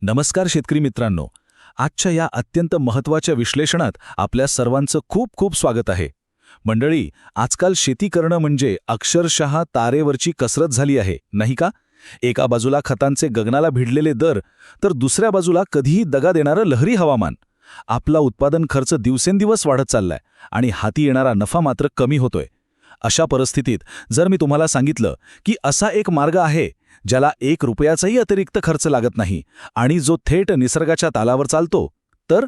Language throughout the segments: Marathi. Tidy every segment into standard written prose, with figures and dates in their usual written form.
नमस्कार शेतकरी मित्रांनो. आजच्या या अत्यंत महत्त्वाच्या विश्लेषणात आपल्या सर्वांचं खूप खूप स्वागत आहे. मंडळी, आजकाल शेती करणं म्हणजे अक्षरशः तारेवरची कसरत झाली आहे, नाही का? एका बाजूला खतांचे गगनाला भिडलेले दर, तर दुसऱ्या बाजूला कधीही दगा देणारं लहरी हवामान. आपला उत्पादन खर्च दिवसेंदिवस वाढत चाललाय आणि हाती येणारा नफा मात्र कमी होतोय. अशा परिस्थितीत जर मी तुम्हाला सांगितलं की असा एक मार्ग आहे ज्याला 1 रुपयाचाही अतिरिक्त खर्च लागत नाही आणि जो थेट निसर्गाच्या तालावर चालतो, तर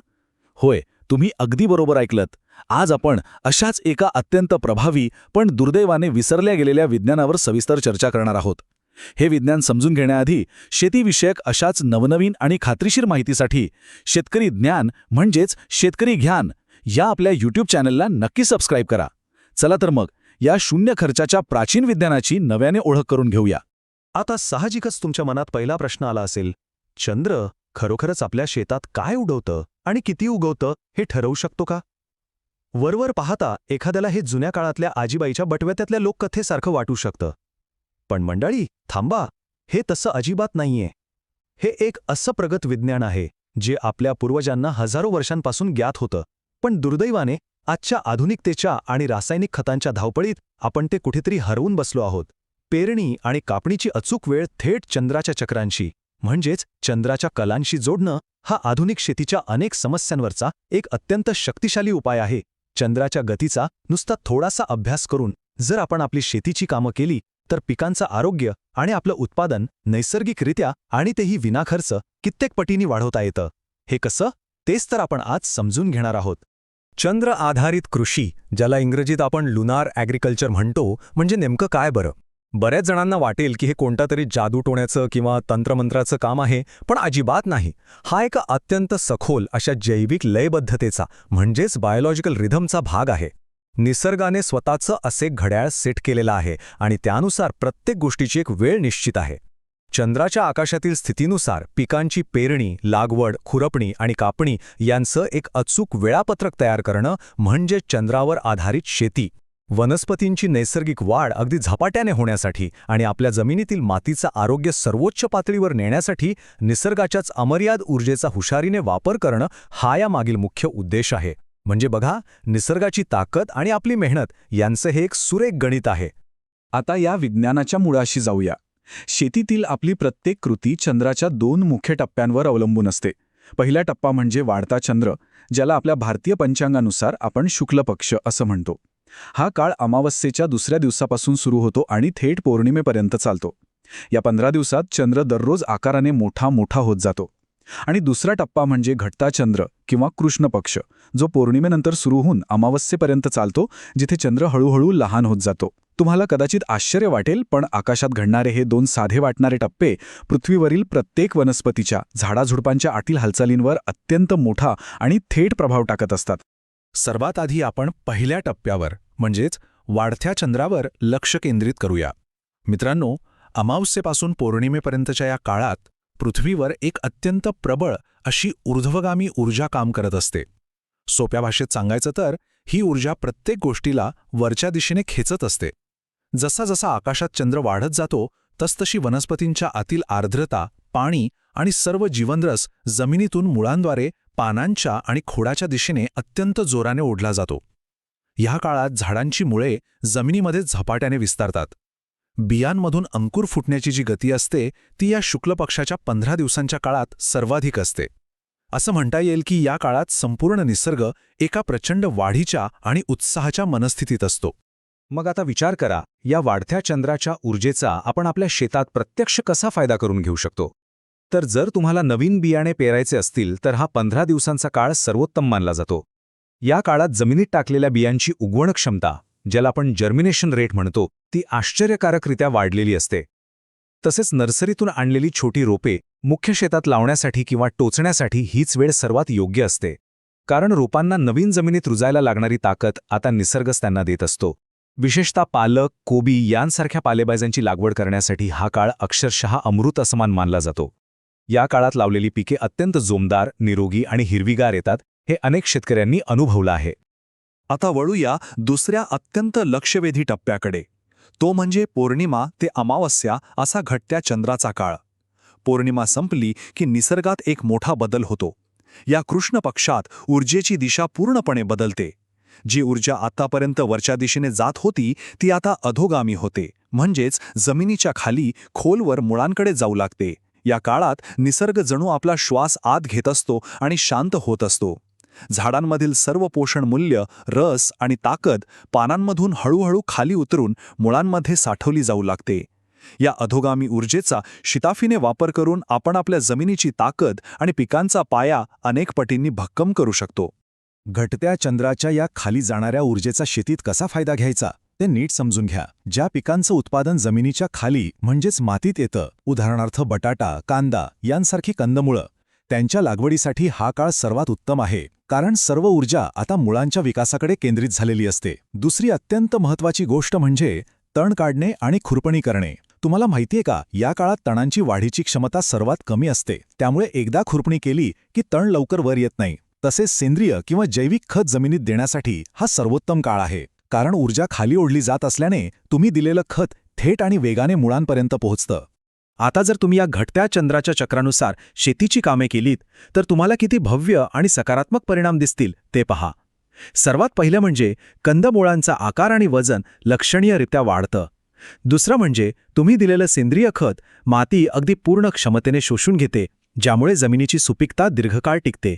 होय, तुम्ही अगदी बरोबर ऐकलत. आज आपण अशाच एका अत्यंत प्रभावी पण दुर्दैवाने विसरल्या गेलेल्या विज्ञानावर सविस्तर चर्चा करणार आहोत. हे विज्ञान समजून घेण्याआधी शेतीविषयक अशाच नवनवीन आणि खात्रीशीर माहितीसाठी शेतकरी ज्ञान म्हणजेच शेतकरी ज्ञान या आपल्या यूट्यूब चॅनलला नक्की सबस्क्राईब करा. चला तर मग या शून्य खर्चाच्या प्राचीन विज्ञानाची नव्याने ओळख करून घेऊया. आता साहजिकच तुमच्या मनात पहिला प्रश्न आला असेल, चंद्र खरोखरच आपल्या शेतात काय उगवतं आणि किती उगवतं हे ठरवू शकतो का? वरवर पाहता एखाद्याला हे जुन्या काळातल्या आजीबाईच्या बटव्यात्यातल्या लोककथेसारखं वाटू शकतं. पण मंडळी, थांबा, हे तसं अजिबात नाहीये. हे एक असं प्रगत विज्ञान आहे जे आपल्या पूर्वजांना हजारो वर्षांपासून ज्ञात होतं. पण दुर्दैवाने आजच्या आधुनिकतेच्या आणि रासायनिक खतांच्या धावपळीत आपण ते कुठेतरी हरवून बसलो आहोत. पेरणी आणि कापणीची अचूक वेळ थेट चंद्राच्या चक्रांशी म्हणजेच चंद्राच्या कलांशी जोडणं हा आधुनिक शेतीच्या अनेक समस्यांवरचा एक अत्यंत शक्तिशाली उपाय आहे. चंद्राच्या गतीचा नुसता थोडासा अभ्यास करून जर आपण आपली शेतीची कामं केली तर पिकांचं आरोग्य आणि आपलं उत्पादन नैसर्गिकरित्या आणि तेही विनाखर्च कित्येक पटींनी वाढवता येतं. हे कसं? तेच तर आपण आज समजून घेणार आहोत. चंद्र आधारित कृषी, ज्याला इंग्रजीत आपण लुनार ॲग्रिकल्चर म्हणतो, म्हणजे नेमकं काय बरं? बऱ्याच जणांना वाटेल की हे कोणतातरी जादूटोण्याचं किंवा तंत्रमंत्राचं काम आहे, पण अजिबात नाही. हा एका अत्यंत सखोल अशा जैविक लयबद्धतेचा म्हणजेच बायोलॉजिकल रिधमचा भाग आहे. निसर्गाने स्वतःचं असे घड्याळ सेट केलेलं आहे आणि त्यानुसार प्रत्येक गोष्टीची एक वेळ निश्चित आहे. चंद्राच्या आकाशातील स्थितीनुसार पिकांची पेरणी, लागवड, खुरपणी आणि कापणी यांचं एक अचूक वेळापत्रक तयार करणं म्हणजे चंद्रावर आधारित शेती. वनस्पतींची नैसर्गिक वाढ अगदी झपाट्याने होण्यासाठी आणि आपल्या जमिनीतील मातीचं आरोग्य सर्वोच्च पातळीवर नेण्यासाठी निसर्गाच्याच अमर्याद ऊर्जेचा हुशारीने वापर करणं हा यामागील मुख्य उद्देश आहे. म्हणजे बघा, निसर्गाची ताकद आणि आपली मेहनत यांचं हे एक सुरेख गणित आहे. आता या विज्ञानाच्या मुळाशी जाऊया. शेतीतील आपली प्रत्येक कृती चंद्राच्या 2 मुख्य टप्प्यांवर अवलंबून असते. पहिला टप्पा म्हणजे वाढता चंद्र, ज्याला आपल्या भारतीय पंचांगानुसार आपण शुक्ल पक्ष असं म्हणतो. हा काळ अमावस्येच्या दुसऱ्या दिवसापासून सुरू होतो आणि थेट पौर्णिमेपर्यंत चालतो. या 15 दिवसात चंद्र दररोज आकाराने मोठा मोठा होत जातो. आणि दुसरा टप्पा म्हणजे घटता चंद्र किंवा कृष्ण पक्ष, जो पौर्णिमेनंतर सुरू होऊन अमावस्येपर्यंत चालतो, जिथे चंद्र हळूहळू लहान होत जातो. तुम्हाला कदाचित आश्चर्य वाटेल, पण आकाशात घडणारे हे 2 साधे वाटणारे टप्पे पृथ्वीवरील प्रत्येक वनस्पतीच्या, झाडाझुडपांच्या आतील हालचालींवर अत्यंत मोठा आणि थेट प्रभाव टाकत असतात. सर्वात आधी आपण पहिल्या टप्प्यावर म्हणजेच वाढत्या चंद्रावर लक्ष केंद्रित करूया. मित्रांनो, अमावस्येपासून पौर्णिमेपर्यंतच्या या काळात पृथ्वीवर एक अत्यंत प्रबळ अशी ऊर्ध्वगामी ऊर्जा काम करत असते. सोप्या भाषेत सांगायचं तर ही ऊर्जा प्रत्येक गोष्टीला वरच्या दिशेने खेचत असते. जसा जसा आकाशात चंद्र वाढत जातो तसतशी वनस्पतींच्या आतील आर्द्रता, पाणी आणि सर्व जीवनरस जमिनीतून मुळांद्वारे पानांच्या आणि खोडाच्या दिशेने अत्यंत जोराने ओढला जातो. ह्या काळात झाडांची मुळे जमिनीमध्ये झपाट्याने विस्तारतात. बियांमधून अंकुर फुटण्याची जी गती असते ती या शुक्ल पक्षाच्या 15 दिवसांच्या काळात सर्वाधिक असते. असं म्हणता येईल की या काळात संपूर्ण निसर्ग एका प्रचंड वाढीच्या आणि उत्साहाच्या मनस्थितीत असतो. मग आता विचार करा, या वाढत्या चंद्राच्या ऊर्जेचा आपण आपल्या शेतात प्रत्यक्ष कसा फायदा करून घेऊ शकतो? तर जर तुम्हाला नवीन बियाणे पेरायचे असतील तर हा 15 दिवसांचा काळ सर्वोत्तम मानला जातो. या काळात जमिनीत टाकलेल्या बियांची उगवण क्षमता, ज्याला आपण जर्मिनेशन रेट म्हणतो, ती आश्चर्यकारकरित्या वाढलेली असते. तसेच नर्सरीतून आणलेली छोटी रोपे मुख्य शेतात लावण्यासाठी किंवा टोचण्यासाठी हीच वेळ सर्वात योग्य असते. कारण रोपांना नवीन जमिनीत रुजायला लागणारी ताकद आता निसर्गच त्यांना देत असतो. विशेषतः पालक, कोबी यांसारख्या पालेभाज्यांची लागवड करण्यासाठी हा काळ अक्षरशः अमृत असमान मानला जातो. या काळात लावलेली पिके अत्यंत जोमदार, निरोगी आणि हिरवीगार येतात, हे अनेक शेतकऱ्यांनी अनुभवलं आहे. आता वळूया दुसऱ्या अत्यंत लक्षवेधी टप्प्याकडे. तो म्हणजे पौर्णिमा ते अमावस्या असा घटत्या चंद्राचा काळ. पौर्णिमा संपली की निसर्गात एक मोठा बदल होतो. या कृष्ण पक्षात ऊर्जेची दिशा पूर्णपणे बदलते. जी ऊर्जा आतापर्यंत वरच्या दिशेने जात होती ती आता अधोगामी होते, म्हणजेच जमिनीच्या खाली खोलवर मुळांकडे जाऊ लागते. या काळात निसर्ग जणू आपला श्वास आत घेत असतो आणि शांत होत असतो. झाडांमधील सर्व पोषण मूल्य, रस आणि ताकद पानांमधून हळूहळू खाली उतरून मुळांमध्ये साठवली जाऊ लागते. या अधोगामी ऊर्जेचा शिताफीने वापर करून आपण आपल्या जमिनीची ताकद आणि पिकांचा पाया अनेक पटींनी भक्कम करू शकतो. घटत्या चंद्राच्या या खाली जाणाऱ्या ऊर्जेचा शेतीत कसा फायदा घ्यायचा ते नीट समजून घ्या. ज्या पिकांचं उत्पादन जमिनीच्या खाली म्हणजेच मातीत येतं, उदाहरणार्थ बटाटा, कांदा यांसारखी कंदमुळं, त्यांच्या लागवडीसाठी हा काळ सर्वात उत्तम आहे, कारण सर्व ऊर्जा आता मुळांच्या विकासाकडे केंद्रित झालेली असते. दुसरी अत्यंत महत्त्वाची गोष्ट म्हणजे तण काढणे आणि खुरपणी करणे. तुम्हाला माहितीये का, या काळात तणांची वाढीची क्षमता सर्वात कमी असते, त्यामुळे एकदा खुरपणी केली की तण लवकर वर येत नाही. तसेच सेंद्रिय किंवा जैविक खत जमिनीत देण्यासाठी हा सर्वोत्तम काळ आहे, कारण ऊर्जा खाली ओढली जात असल्याने तुम्ही दिलेलं खत थेट आणि वेगाने मुळांपर्यंत पोहोचतं. आता जर तुम्ही या घटत्या चंद्राच्या चक्रानुसार शेतीची कामे केलीत तर तुम्हाला किती भव्य आणि सकारात्मक परिणाम दिसतील ते पहा. सर्वात पहिलं म्हणजे कंदमुळांचा आकार आणि वजन लक्षणीयरित्या वाढतं. दुसरं म्हणजे तुम्ही दिलेलं सेंद्रिय खत माती अगदी पूर्ण क्षमतेने शोषून घेते, ज्यामुळे जमिनीची सुपीकता दीर्घकाळ टिकते.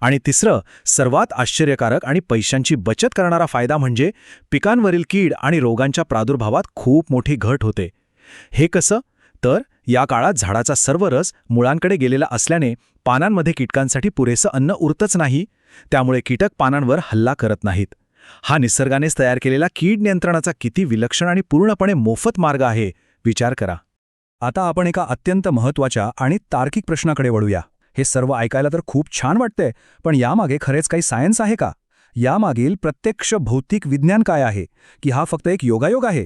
आणि तिसरं, सर्वात आश्चर्यकारक आणि पैशांची बचत करणारा फायदा म्हणजे पिकांवरील कीड आणि रोगांच्या प्रादुर्भावात खूप मोठी घट होते. हे कसं? तर या काळात झाडाचा सर्व रस मुळांकडे गेलेला असल्याने पानांमध्ये कीटकांसाठी पुरेसं अन्न उरतच नाही, त्यामुळे कीटक पानांवर हल्ला करत नाहीत. हा निसर्गानेच तयार केलेला कीड नियंत्रणाचा किती विलक्षण आणि पूर्णपणे मोफत मार्ग आहे, विचार करा. आता आपण एका अत्यंत महत्त्वाच्या आणि तार्किक प्रश्नाकडे वळूया. हे सर्व ऐकायला तर खूप छान वाटतंय, पण यामागे खरेच काही सायन्स आहे का? यामागील प्रत्यक्ष भौतिक विज्ञान काय आहे, की हा फक्त एक योगायोग आहे?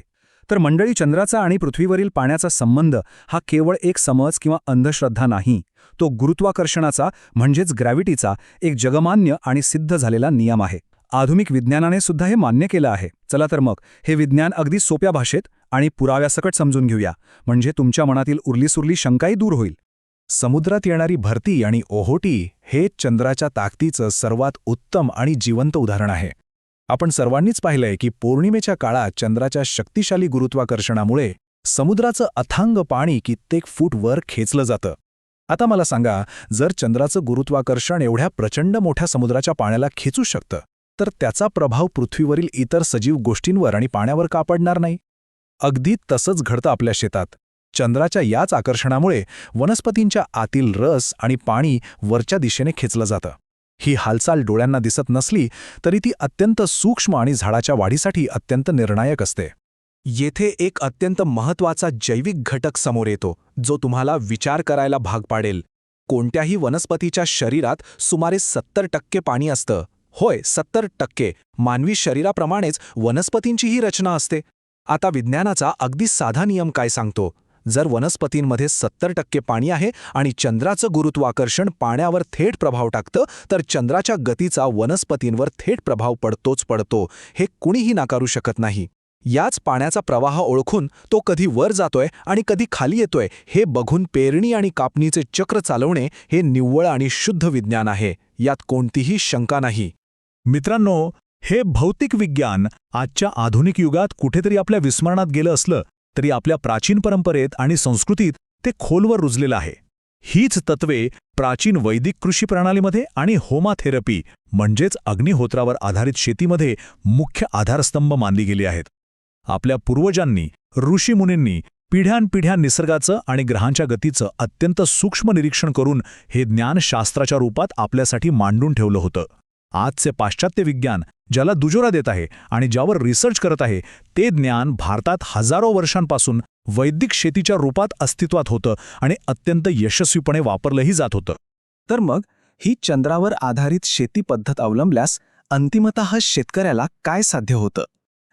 तर मंडळी, चंद्राचा आणि पृथ्वीवरील पाण्याचा संबंध हा केवळ एक समज किंवा अंधश्रद्धा नाही. तो गुरुत्वाकर्षणाचा म्हणजेच ग्रॅव्हिटीचा एक जगमान्य आणि सिद्ध झालेला नियम आहे. आधुनिक विज्ञानाने सुद्धा हे मान्य केलं आहे. चला तर मग हे विज्ञान अगदी सोप्या भाषेत आणि पुराव्यासकट समजून घेऊया, म्हणजे तुमच्या मनातील उरलीसुरली शंकाही दूर होईल. समुद्रात येणारी भरती आणि ओहोटी हे चंद्राच्या ताकदीचं सर्वात उत्तम आणि जिवंत उदाहरण आहे. आपण सर्वांनीच पाहिलंय की पौर्णिमेच्या काळात चंद्राच्या शक्तिशाली गुरुत्वाकर्षणामुळे समुद्राचं अथांग पाणी कित्येक फूट वर खेचलं जातं. आता मला सांगा, जर चंद्राचं गुरुत्वाकर्षण एवढ्या प्रचंड मोठ्या समुद्राच्या पाण्याला खेचू शकतं, तर त्याचा प्रभाव पृथ्वीवरील इतर सजीव गोष्टींवर आणि पाण्यावर का पडणार नाही? अगदी तसंच घडतं आपल्या शेतात. चंद्राच्या याच आकर्षणामुळे वनस्पतींच्या आतील रस आणि पाणी वरच्या दिशेने खेचलं जातं. ही हालचाल डोळ्यांना दिसत नसली तरी ती अत्यंत सूक्ष्म आणि झाडाच्या वाढीसाठी अत्यंत निर्णायक असते. येथे एक अत्यंत महत्त्वाचा जैविक घटक समोर येतो, जो तुम्हाला विचार करायला भाग पाडेल. कोणत्याही वनस्पतीच्या शरीरात सुमारे 70% पाणी असतं. होय, 70%. मानवी शरीराप्रमाणेच वनस्पतींचीही रचना असते. आता विज्ञानाचा अगदी साधा नियम काय सांगतो? जर वनस्पतींमध्ये 70% पाणी आहे आणि चंद्राचं गुरुत्वाकर्षण पाण्यावर थेट प्रभाव टाकतं, तर चंद्राच्या गतीचा वनस्पतींवर थेट प्रभाव पडतोच पडतो. हे कुणीही नाकारू शकत नाही. याच पाण्याचा प्रवाह ओळखून तो कधी वर जातोय आणि कधी खाली येतोय हे बघून पेरणी आणि कापणीचे चक्र चालवणे हे निव्वळ आणि शुद्ध विज्ञान आहे. यात कोणतीही शंका नाही. मित्रांनो, हे भौतिक विज्ञान आजच्या आधुनिक युगात कुठेतरी आपल्या विस्मरणात गेलं असलं तरी आपल्या प्राचीन परंपरेत आणि संस्कृतीत ते खोलवर रुजलेलं आहे. हीच तत्वे प्राचीन वैदिक कृषी प्रणालीमध्ये आणि होमाथेरपी म्हणजेच अग्निहोत्रावर आधारित शेतीमध्ये मुख्य आधारस्तंभ मानली गेली आहेत. आपल्या पूर्वजांनी, ऋषीमुनींनी पिढ्यानपिढ्या निसर्गाचं आणि ग्रहांच्या गतीचं अत्यंत सूक्ष्म निरीक्षण करून हे ज्ञान शास्त्राच्या रूपात आपल्यासाठी मांडून ठेवलं होतं. आजचे पाश्चात्य विज्ञान ज्याला दुजोरा देत आहे आणि ज्यावर रिसर्च करत आहे, ते ज्ञान भारतात हजारो वर्षांपासून वैदिक शेतीच्या रूपात अस्तित्वात होतं आणि अत्यंत यशस्वीपणे वापरलंही जात होतं. तर मग ही चंद्रावर आधारित शेती पद्धत अवलंबल्यास अंतिमतः शेतकऱ्याला काय साध्य होतं?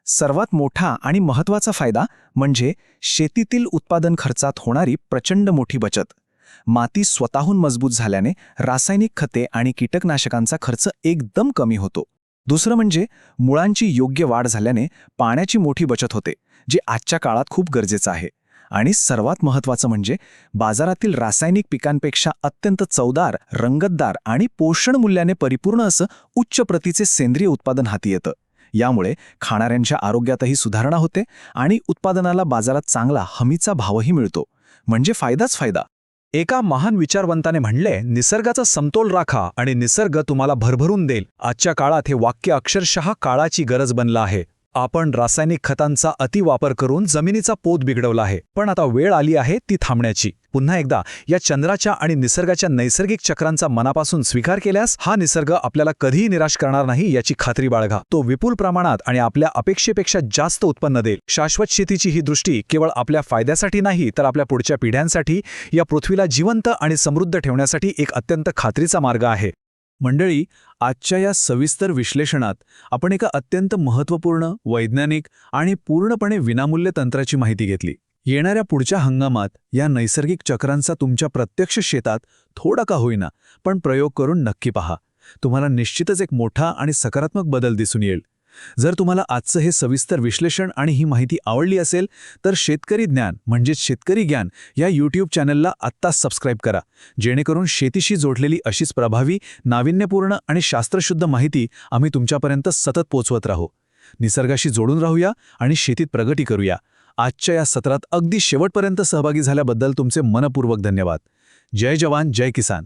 सर्वात मोठा आणि महत्त्वाचा फायदा म्हणजे शेतीतील उत्पादन खर्चात होणारी प्रचंड मोठी बचत. माती स्वतःहून मजबूत झाल्याने रासायनिक खते आणि कीटकनाशकांचा खर्च एकदम कमी होतो. दुसरं म्हणजे मुळांची योग्य वाढ झाल्याने पाण्याची मोठी बचत होते, जे आजच्या काळात खूप गरजेचं आहे. आणि सर्वात महत्त्वाचं म्हणजे बाजारातील रासायनिक पिकांपेक्षा अत्यंत चवदार, रंगतदार आणि पोषण मूल्याने परिपूर्ण असं उच्च प्रतीचे सेंद्रिय उत्पादन हाती येतं. यामुळे खाणाऱ्यांच्या आरोग्यातही सुधारणा होते आणि उत्पादनाला बाजारात चांगला हमीचा भावही मिळतो. म्हणजे फायदाच फायदा. एका महान विचारवंताने म्हणले, निसर्गाचा समतोल राखा आणि निसर्ग तुम्हाला भरभरून देईल. आजच्या काळात हे वाक्य अक्षरशः काळाची गरज बनलं आहे. आपण रासायनिक खतांचा अतिवापर करून जमिनीचा पोत बिघडवला आहे, पण आता वेळ आली आहे ती थांबण्याची. पुन्हा एकदा या चंद्राच्या आणि निसर्गाच्या नैसर्गिक चक्रांचा मनापासून स्वीकार केल्यास हा निसर्ग आपल्याला कधीही निराश करणार नाही याची खात्री बाळगा. तो विपुल प्रमाणात आणि आपल्या अपेक्षेपेक्षा जास्त उत्पन्न देईल. शाश्वत शेतीची ही दृष्टी केवळ आपल्या फायद्यासाठी नाही, तर आपल्या पुढच्या पिढ्यांसाठी या पृथ्वीला जिवंत आणि समृद्ध ठेवण्यासाठी एक अत्यंत खात्रीचा मार्ग आहे. मंडळी, आजच्या या सविस्तर विश्लेषणात आपण एका अत्यंत महत्त्वपूर्ण, वैज्ञानिक आणि पूर्णपणे विनामूल्य तंत्राची माहिती घेतली. येणाऱ्या पुढच्या हंगामात या नैसर्गिक चक्रांचा तुमच्या प्रत्यक्ष शेतात थोडा का होईना पण प्रयोग करून नक्की पहा. तुम्हाला निश्चितच एक मोठा आणि सकारात्मक बदल दिसून येईल. जर तुम्हाला आजचं हे सविस्तर विश्लेषण आणि ही माहिती आवडली असेल तर शेतकरी ज्ञान म्हणजेच शेतकरी ज्ञान या यूट्यूब चॅनलला आत्ताच सबस्क्राईब करा, जेणेकरून शेतीशी जोडलेली अशीच प्रभावी, नाविन्यपूर्ण आणि शास्त्रशुद्ध माहिती आम्ही तुमच्यापर्यंत सतत पोचवत राहू. निसर्गाशी जोडून राहूया आणि शेतीत प्रगती करूया. आजच्या या सत्रात अगदी शेवटपर्यंत सहभागी झाल्याबद्दल तुमचे मनपूर्वक धन्यवाद. जय जवान, जय किसान.